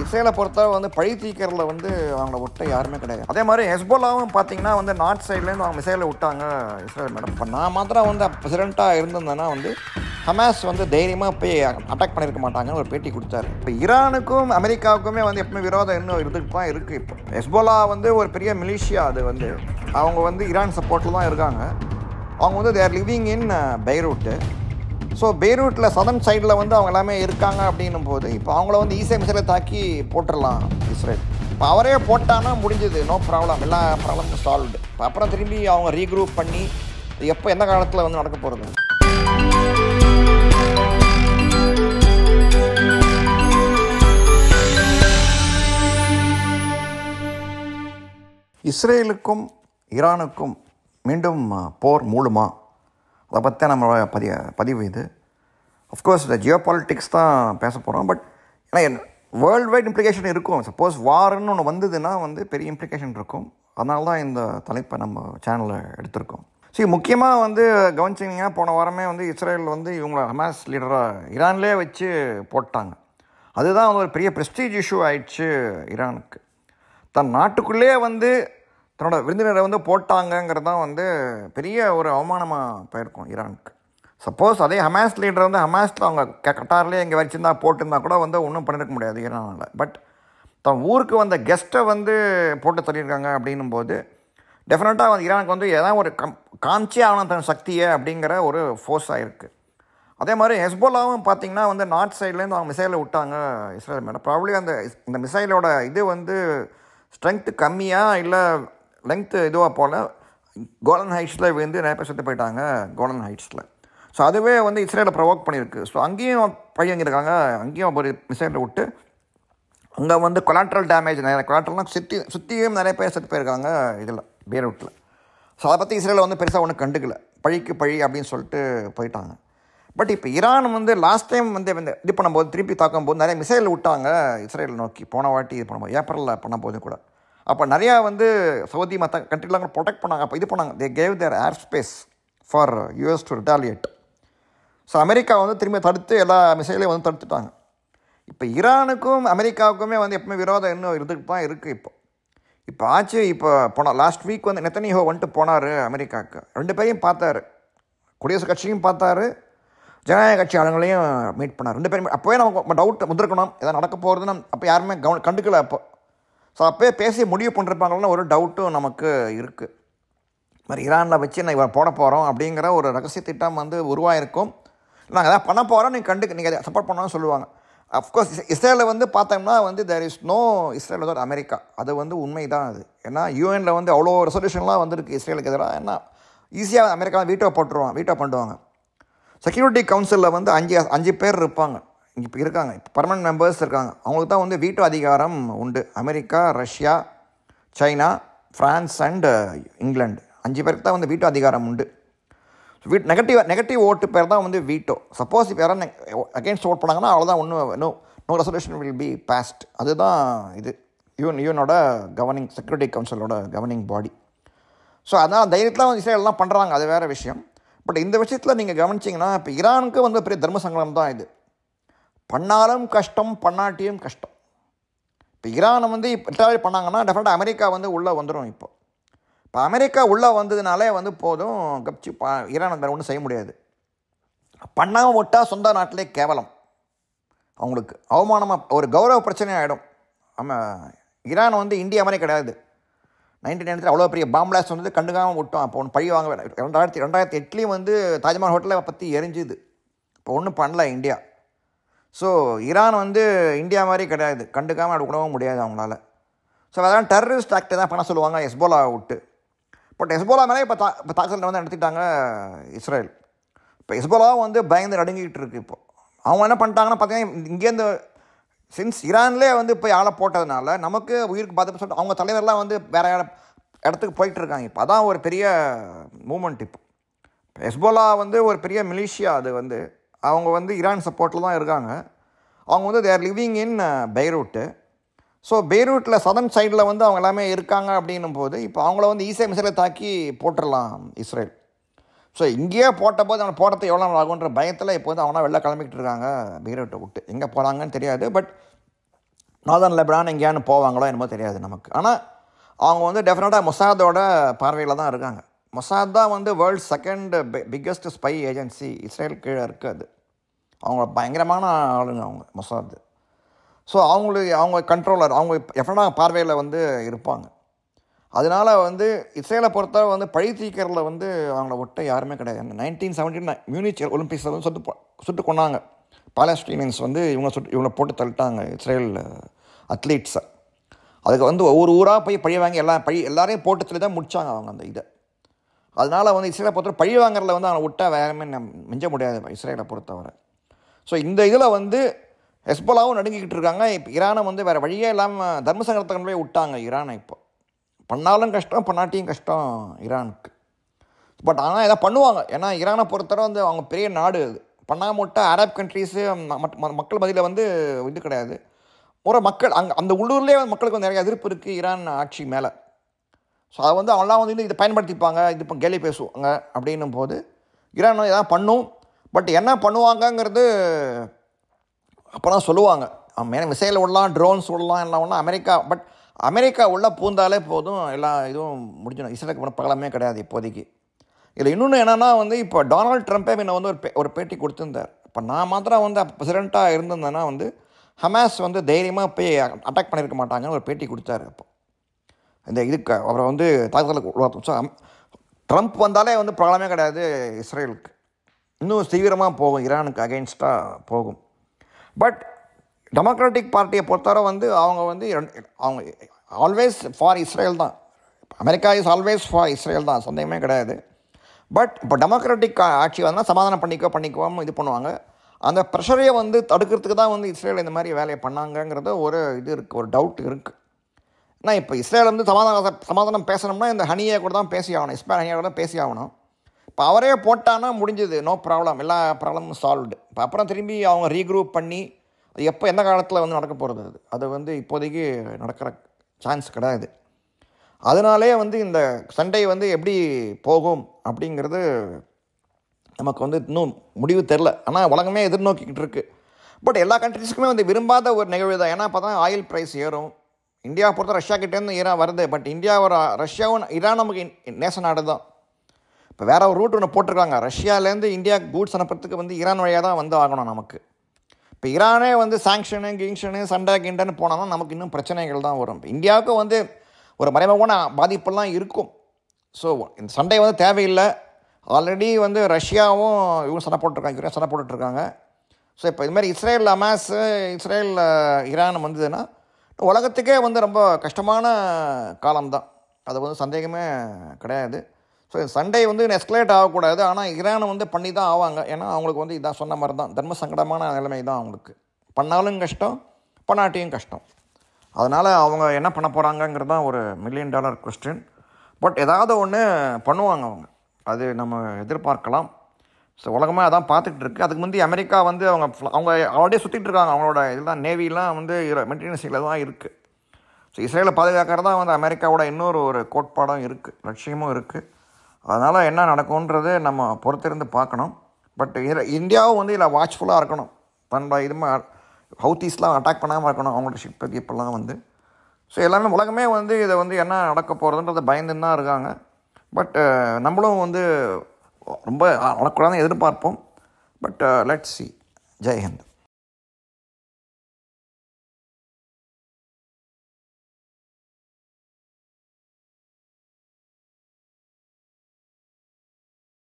இஸ்ரேலை பொறுத்தவரை வந்து பழி தீக்கிறதுல வந்து அவங்கள விட்ட யாருமே கிடையாது. அதே மாதிரி ஹெஸ்போலாவும் பார்த்தீங்கன்னா வந்து நார்த் சைட்லேருந்து அவங்க மிசைலை விட்டாங்க இஸ்ரேல் மேடம். இப்போ நான் மாத்திரம் வந்து பிரசிடெண்ட்டாக இருந்திருந்தேன்னா வந்து ஹமாஸ் வந்து தைரியமாக போய் அட்டாக் பண்ணியிருக்க மாட்டாங்கன்னு ஒரு பேட்டி கொடுத்தாரு. இப்போ ஈரானுக்கும் அமெரிக்காவுக்குமே வந்து எப்பவுமே விரோதம் இன்னும் இருந்துட்டு தான் இருக்குது. இப்போ ஹெஸ்போலா வந்து ஒரு பெரிய மிலிஷியா, அது வந்து அவங்க வந்து ஈரான் சப்போர்ட்டில் தான் இருக்காங்க. அவங்க வந்து தேர் லிவிங் இன் பெய்ரூட்டு. ஸோ பெய்ரூட்டில் சதர்ன் சைடில் வந்து அவங்க எல்லாமே இருக்காங்க அப்படின்னும் போது இப்போ அவங்கள வந்து ஈஸியாக மிசைலை தாக்கி போட்டுடலாம் இஸ்ரேல். இப்போ அவரே போட்டானா முடிஞ்சது, நோ ப்ராப்ளம், எல்லா ப்ராப்ளமும் சால்வ்டு. இப்போ அப்புறம் திரும்பி அவங்க ரீக்ரூப் பண்ணி எப்போ எந்த காலத்தில் வந்து நடக்க போகிறது. இஸ்ரேலுக்கும் ஈரானுக்கும் மீண்டும் போர் மூடுமா, அதை பற்றி நம்ம பதிவு இது. அஃப்கோர்ஸ் இந்த ஜியோ பாலிட்டிக்ஸ் தான் பேச போகிறோம். பட் ஏன்னா வேர்ல்டு வைட் இம்ப்ளிகேஷன் இருக்கும். சப்போஸ் வார்ன்னு ஒன்று வந்ததுன்னா வந்து பெரிய இம்ப்ளிகேஷன் இருக்கும். அதனால தான் இந்த தலைப்பை நம்ம சேனலில் எடுத்திருக்கோம். சரி, முக்கியமாக வந்து கவனிச்சிங்கன்னா போன வாரமே வந்து இஸ்ரேல் வந்து இவங்கள ஹமாஸ் லீடராக ஈரான்லேயே வச்சு போட்டாங்க. அதுதான் வந்து ஒரு பெரிய ப்ரெஸ்டீஜ் இஷ்யூ ஆயிடுச்சு ஈரானுக்கு. தன் நாட்டுக்குள்ளேயே வந்து தன்னோட விருந்தினரை வந்து போட்டாங்கங்கிறது தான் வந்து பெரிய ஒரு அவமானமாக போயிருக்கும் ஈரானுக்கு. சப்போஸ் அதே ஹமாஸ் லீடர் வந்து ஹமாஸில் அவங்க கட்டார்லேயே இங்கே வச்சுருந்தா போட்டிருந்தா கூட வந்து ஒன்றும் பண்ணிருக்க முடியாது ஈரானில். பட் தன் ஊருக்கு வந்த கெஸ்ட்டை வந்து போட்டு தள்ளியிருக்காங்க அப்படின்னும் போது டெஃபினட்டாக வந்து ஈரானுக்கு வந்து ஏதாவது ஒரு காமிச்சே ஆகணும் தன் சக்தியை அப்படிங்கிற ஒரு ஃபோர்ஸ் ஆகிருக்கு. அதே மாதிரி ஹெஸ்போலாவும் பார்த்திங்கன்னா வந்து நார்த் சைட்லேருந்து அவங்க மிசைலை விட்டாங்க இஸ்ரேல் மேடம். ப்ராப்ளி இந்த மிசைலோட இது வந்து ஸ்ட்ரென்த்து கம்மியாக இல்லை லென்த்து இதுவாக போல் கோலன் ஹைட்ஸில் வந்து நிறைய பேர் செத்து போயிட்டாங்க கோலன் ஹைட்ஸில். ஸோ அதுவே வந்து இஸ்ரேலை ப்ரொவோக் பண்ணியிருக்கு. ஸோ அங்கேயும் பழி வாங்கியிருக்காங்க, அங்கேயும் ஒரு மிசைலை விட்டு அங்கே வந்து கொலாட்ரல் டேமேஜ் நிறைய கொலாட்ரல்னால் சுற்றியும் நிறைய பேர் செத்து போயிருக்காங்க இதில் பெய்ரூட்டில். ஸோ அதை பற்றி இஸ்ரேலை வந்து பெருசாக ஒன்றும் கண்டுக்கல, பழிக்கு பழி அப்படின்னு சொல்லிட்டு போயிட்டாங்க. பட் இப்போ ஈரான் வந்து லாஸ்ட் டைம் வந்து இது பண்ணும்போது திருப்பி தாக்கும்போது நிறைய மிசைல் விட்டாங்க இஸ்ரேல் நோக்கி. போன வாட்டி இது பண்ணும்போது ஏப்ரலில் பண்ணும்போது கூட அப்போ நிறையா வந்து சவுதி மற்ற கண்ட்ரிலாம் ப்ரொடெக்ட் பண்ணாங்க. அப்போ இது பண்ணாங்க, they gave there air space for US to retaliate. So America வந்து திரும்பி தடுத்து எல்லா மிசைலையும் வந்து தடுத்துட்டாங்க. இப்போ ஈரானுக்கும் அமெரிக்காவுக்குமே வந்து எப்பவுமே விரோதம் இன்னும் இருந்துகிட்டு தான் இருக்குது. இப்போ ஆச்சு. இப்போ லாஸ்ட் வீக் வந்து நெத்தன்யாஹூ வந்துட்டு போனார் அமெரிக்காவுக்கு. ரெண்டு பேரையும் பார்த்தாரு, குடியரசுக் கட்சியும் பார்த்தாரு, ஜனநாயக கட்சி ஆளுங்களையும் மீட் பண்ணார். ரெண்டு பேரும் அப்போவே நமக்கு டவுட் முந்திருக்கணும் எதாவது நடக்க போகிறதுன்னு. அப்போ யாருமே கண்டுக்கல அப்போ. ஸோ அப்போயே பேசி முடிவு பண்ணிருப்பாங்கன்னு ஒரு டவுட்டும் நமக்கு இருக்குது. மாதிரி ஈரானில் வச்சு நான் இவரை போட போகிறோம் அப்படிங்கிற ஒரு ரகசிய திட்டம் வந்து உருவாயிருக்கும். நாங்கள் எதாவது பண்ண போகிறோம், நீங்கள் அதை சப்போர்ட் பண்ணணும்னு சொல்லுவாங்க. அஃப்கோர்ஸ் இஸ்ரேலில் வந்து பார்த்தோம்னா வந்து there is no Israel with America. அது வந்து உண்மை தான் அது. ஏன்னா யூஎனில் வந்து அவ்வளோ ரெசல்யூஷன்லாம் வந்துருக்கு இஸ்ரேலுக்கு எதிராக. ஏன்னா ஈஸியாக அமெரிக்கா வீட்டோ பண்ணுவாங்க. செக்யூரிட்டி கவுன்சிலில் வந்து 5 பேர் இருப்பாங்க, இப்போ இருக்காங்க, இப்போ பர்மனன்ட் மெம்பர்ஸ் இருக்காங்க. அவங்களுக்கு தான் வந்து வீட்டோ அதிகாரம் உண்டு. America, Russia, China, France and England 5 பேருக்கு தான் வந்து வீட்டோ அதிகாரம் உண்டு. நெகட்டிவ் ஓட்டு பேர் தான் வந்து வீட்டோ. சப்போஸ் இப்போ யாரும் அகெயின்ஸ்ட் ஓட் பண்ணாங்கன்னா அவ்வளோதான், no resolution will be passed. அதுதான் இது யூஎனோட கவர்னிங், செக்யூரிட்டி கவுன்சிலோட கவர்னிங் பாடி. ஸோ அதனால் தைரியத்தில் வந்து இஸ்ரேல்லாம் பண்ணுறாங்க, அது வேறு விஷயம். பட் இந்த விஷயத்தில் நீங்கள் கவனிச்சிங்கன்னா இப்போ ஈரானுக்கு வந்து பெரிய தர்ம சங்கடம் தான் இது. பண்ணாலும் கஷ்டம், பண்ணாட்டியும் கஷ்டம். இப்போ ஈரானை வந்து இப்போ பண்ணாங்கன்னா டெஃபினட்டாக அமெரிக்கா வந்து உள்ளே வந்துடும். இப்போ அமெரிக்கா உள்ளே வந்ததுனாலே வந்து போதும், கப்சி ஈரான் வேறு ஒன்றும் செய்ய முடியாது. பண்ணாமல் விட்டால் சொந்த நாட்டிலே கேவலம், அவங்களுக்கு அவமானமாக ஒரு கௌரவ பிரச்சனை ஆகிடும். ஆமாம், ஈரான் வந்து இந்தியா மாதிரி கிடையாது. 1990 அவ்வளோ பெரிய பாம்பிளாஸ்ட் வந்து கண்டுக்காமல் விட்டோம். அப்போ ஒன்று பழி வாங்க 2008 வந்து தாஜ்மஹால் ஹோட்டலை பற்றி எரிஞ்சுது. இப்போ ஒன்றும் பண்ணல இந்தியா. ஸோ ஈரான் வந்து இந்தியா மாதிரி கிடையாது, கண்டுக்காமல் அப்படி விடவும் முடியாது அவங்களால. ஸோ அதெல்லாம் டெரரிஸ்ட் ஆக்ட் தான் பண்ண சொல்லுவாங்க ஹெஸ்போலாவை விட்டு. பட் ஹெஸ்போலா மேலே இப்போ தாக்குதல் வந்து நடத்திட்டாங்க இஸ்ரேல். இப்போ ஹெஸ்போலாவும் வந்து பயந்து நடுங்கிட்டு இருக்குது. இப்போ அவங்க என்ன பண்ணிட்டாங்கன்னா பார்த்தீங்கன்னா இங்கேருந்து சின்ஸ் ஈரான்லேயே வந்து இப்போ ஆளை போட்டதுனால நமக்கு உயிருக்கு பாதிப்பு சொல்லிட்டு அவங்க தலைவர்லாம் வந்து வேறு இடத்துக்கு போயிட்டுருக்காங்க. இப்போ அதான் ஒரு பெரிய மூமெண்ட். இப்போ ஹெஸ்போலா வந்து ஒரு பெரிய மிலிஷியா, அது வந்து அவங்க வந்து ஈரான் சப்போர்ட்டில் தான் இருக்காங்க. அவங்க வந்து தேர் லிவிங் இன் பெய்ரூட்டு. ஸோ பெய்ரூட்டில் சதர்ன் சைடில் வந்து அவங்க எல்லாமே இருக்காங்க அப்படின்னும் போது இப்போ அவங்கள வந்து ஈஸியாக மிசைலை தாக்கி போட்டுடலாம் இஸ்ரேல். ஸோ இங்கேயே போட்டபோது அவங்க போடுறது எவ்வளோ நாள் ஆகுன்ற பயத்தில் இப்போ வந்து அவங்களாம் வெளில கிளம்பிக்கிட்டு இருக்காங்க பெய்ரூட்டை விட்டு. எங்கே போகிறாங்கன்னு தெரியாது. பட் நார்தர்ன் லெபனான் எங்கேயானு போவாங்களோ என்னமோ தெரியாது நமக்கு. ஆனால் அவங்க வந்து டெஃபினட்டாக மொசாதோட பார்வையில் தான் இருக்காங்க. மொசாத் தான் வந்து world second biggest spy agency, Israel கீழே இருக்குது. அவங்க பயங்கரமான ஆளுங்க அவங்க மொசாத். ஸோ அவங்க கண்ட்ரோலர், அவங்க டெஃபினட்டாக பார்வையில் வந்து இருப்பாங்க. அதனால் வந்து இஸ்ரேலை பொறுத்தவரை வந்து பழி தீக்கிறதுல வந்து அவங்கள ஒட்ட யாருமே கிடையாது. 1917 மியூனிச் ஒலிம்பிக்ஸில் வந்து சுட்டு கொண்டாங்க பாலஸ்டீனியன்ஸ் வந்து. இவங்களை போட்டு தள்ளிட்டாங்க இஸ்ரேல் அத்லீட்ஸை. அதுக்கு வந்து ஒவ்வொரு ஊராக போய் பழி வாங்கி எல்லாரையும் போட்டு தள்ளி தான் முடித்தாங்க அவங்க அந்த இதை. அதனால் வந்து இஸ்ரேலை பொறுத்தவரை பழி வாங்குறதுல வந்து அவங்களை விட்டால் வேறமே மிஞ்ச முடியாது இஸ்ரேலை பொறுத்தவரை. ஸோ இந்த இதில் வந்து ஹெஸ்போலாவும் நடுங்கிக்கிட்டு இருக்காங்க. இப்போ ஈரானை வந்து வேறு வழியே இல்லாமல் தர்மசங்கரத்தை போய் விட்டாங்க ஈரானை. இப்போ பண்ணாலும் கஷ்டம், பண்ணாட்டியும் கஷ்டம் ஈரானுக்கு. பட் ஆனால் எதாவது பண்ணுவாங்க. ஏன்னா ஈரானை பொறுத்தவரை வந்து அவங்க பெரிய நாடு. அது பண்ணாமல் விட்டால் அரப் கண்ட்ரீஸு மக்கள் மத்தியில் வந்து இது கிடையாது. ஒரு மக்கள் அந்த உள்ளூர்லேயே மக்களுக்கு வந்து நிறைய எதிர்ப்பு இருக்குது ஈரான் ஆட்சி மேலே. ஸோ அதை வந்து அவங்களாம் வந்து இதை பயன்படுத்திப்பாங்க, இது இப்போ கேலி பேசுவாங்க அப்படின்னும் போது ஈரான் எதாவது பண்ணும். பட் என்ன பண்ணுவாங்கங்கிறது அப்போ தான் சொல்லுவாங்க. மிசைல் விடலாம், ட்ரோன்ஸ் விடலாம், எல்லாம் ஒன்றா அமெரிக்கா உள்ளே பூந்தாலே போதும், எல்லா இதுவும் முடிஞ்சிடும். இஸ்ரேலுக்கு பகலமே கிடையாது இப்போதைக்கு. இதில் இன்னொன்று என்னென்னா வந்து இப்போ டொனால்ட் ட்ரம்ப்பே முன்ன வந்து ஒரு பேட்டி கொடுத்துருந்தார். இப்போ நான் மாத்திரம் வந்து பிரசிடெண்ட்டாக இருந்திருந்தேன்னா வந்து ஹமாஸ் வந்து தைரியமாக போய் அட்டாக் பண்ணியிருக்க மாட்டாங்கன்னு ஒரு பேட்டி கொடுத்தாரு. அப்போ இந்த இதுக்கு அவரை வந்து தாக்குதலுக்கு உருவாக்கும். ஸோ ட்ரம்ப் வந்தாலே வந்து ப்ராப்ளமே கிடையாது இஸ்ரேலுக்கு. இன்னும் தீவிரமாக போகும், ஈரானுக்கு அகெயின்ஸ்டாக போகும். பட் டெமோக்ராட்டிக் பார்ட்டியை பொறுத்தவரை வந்து அவங்க ஆல்வேஸ் ஃபார் இஸ்ரேல் தான். America is always for Israel தான், சந்தேகமே கிடையாது. பட் இப்போ டெமோக்ராட்டிக் ஆட்சி வந்தால் சமாதானம் பண்ணிக்குவோம் இது பண்ணுவாங்க. அந்த ப்ரெஷரையை வந்து தடுக்கிறதுக்கு தான் வந்து இஸ்ரேல் இந்த மாதிரி வேலையை பண்ணாங்கங்கிறது ஒரு இது இருக்குது, ஒரு டவுட் இருக்குது. ஏன்னா இப்போ இஸ்ரேல் வந்து சமாதானம் பேசணும்னா இந்த ஹனியை கூட தான் பேசி ஆகணும், இஸ்மாயில் ஹனியை கூட தான் பேசி ஆகணும். இப்போ அவரே போட்டானா முடிஞ்சது, நோ ப்ராப்ளம், எல்லா ப்ராப்ளமும் சால்வ்டு. இப்போ அப்புறம் திரும்பி அவங்க ரீக்ரூப் பண்ணி அது எப்போ எந்த காலத்தில் வந்து நடக்க போகிறது அது வந்து இப்போதைக்கு நடக்கிற சான்ஸ் கிடையாது. அதனாலே வந்து இந்த சண்டை வந்து எப்படி போகும் அப்படிங்கிறது நமக்கு வந்து இன்னும் முடிவு தெரில. ஆனால் உலகமே எதிர்நோக்கிக்கிட்டு இருக்குது. பட் எல்லா கண்ட்ரிஸுக்குமே வந்து விரும்பாத ஒரு நிகழ்வு தான். ஏன்னா பார்த்தா ஆயில் ப்ரைஸ் ஏறும். இந்தியாவை பொறுத்த ரஷ்யா கிட்டேருந்து ஈரான் வருது. பட் ரஷ்யாவும் ஈரான் நமக்கு நேச நாடு தான். இப்போ வேறு ஒரு ரூட் ஒன்று போட்டிருக்காங்க. ரஷ்யாவிலேருந்து இந்தியாவுக்கு கூட்ஸ் அனுப்புறதுக்கு வந்து ஈரான் வழியாக தான் வந்து ஆகணும் நமக்கு. இப்போ ஈரானே வந்து சாங்ஷனு சண்டை கிண்டன்னு போனாலும் நமக்கு இன்னும் பிரச்சனைகள் தான் வரும். இப்போ இந்தியாவுக்கு வந்து ஒரு மறைமுகமான பாதிப்பெல்லாம் இருக்கும். ஸோ இந்த சண்டை வந்து தேவையில்லை. ஆல்ரெடி வந்து ரஷ்யாவும் இவங்க சண்டை போட்டுட்ருக்காங்க. ஸோ இப்போ இதுமாதிரி இஸ்ரேல் ஹமாஸ், இஸ்ரேல் ஈரான் வந்ததுன்னா உலகத்துக்கே வந்து ரொம்ப கஷ்டமான காலம்தான். அது வந்து சந்தேகமே கிடையாது. ஸோ சண்டை வந்து எஸ்கலேட் ஆகக்கூடாது. ஆனால் ஈரானை வந்து பண்ணி தான் ஆவாங்க. ஏன்னா அவங்களுக்கு வந்து இதான் சொன்ன மாதிரி தான் தர்ம சங்கடமான நிலைமை தான் அவங்களுக்கு. பண்ணாலும் கஷ்டம், பண்ணாட்டியும் கஷ்டம். அதனால் அவங்க என்ன பண்ண போகிறாங்கங்கிறது தான் ஒரு $1 million கொஸ்டின். பட் ஏதாவது ஒன்று பண்ணுவாங்க அவங்க, அது நம்ம எதிர்பார்க்கலாம். ஸோ உலகமே அதான் பார்த்துக்கிட்டு இருக்குது. அதுக்கு முந்தைய அமெரிக்கா வந்து அவங்க ஆல்ரெடி சுற்றிட்டு இருக்காங்க. அவங்களோட இதெல்லாம் நேவிலாம் வந்து மெயின்டெனன்ஸில் தான் இருக்குது. ஸோ இஸ்ரேலை பாதுகாக்கிறது தான் வந்து அமெரிக்காவோட இன்னொரு கோட்பாடும் இருக்குது, லட்சியமும் இருக்குது. அதனால் என்ன நடக்கும்ன்றது நம்ம பொறுத்திருந்து பார்க்கணும். பட் இந்தியாவும் வந்து இதில் வாட்ச்ஃபுல்லாக இருக்கணும். தன்னோட ஹவுத்தீஸ்லாம் அட்டாக் பண்ணாமல் இருக்கணும், அவங்களோட ஷிப்பு இப்போல்லாம் வந்து. ஸோ எல்லாமே உலகமே வந்து இதை வந்து என்ன நடக்க போகிறதுன்றதை பயந்துன்னு தான் இருக்காங்க. பட் நம்மளும் வந்து ரொம்ப நடக்கூடாதுன்னு எதிர்பார்ப்போம். But let's see. Jai Hind.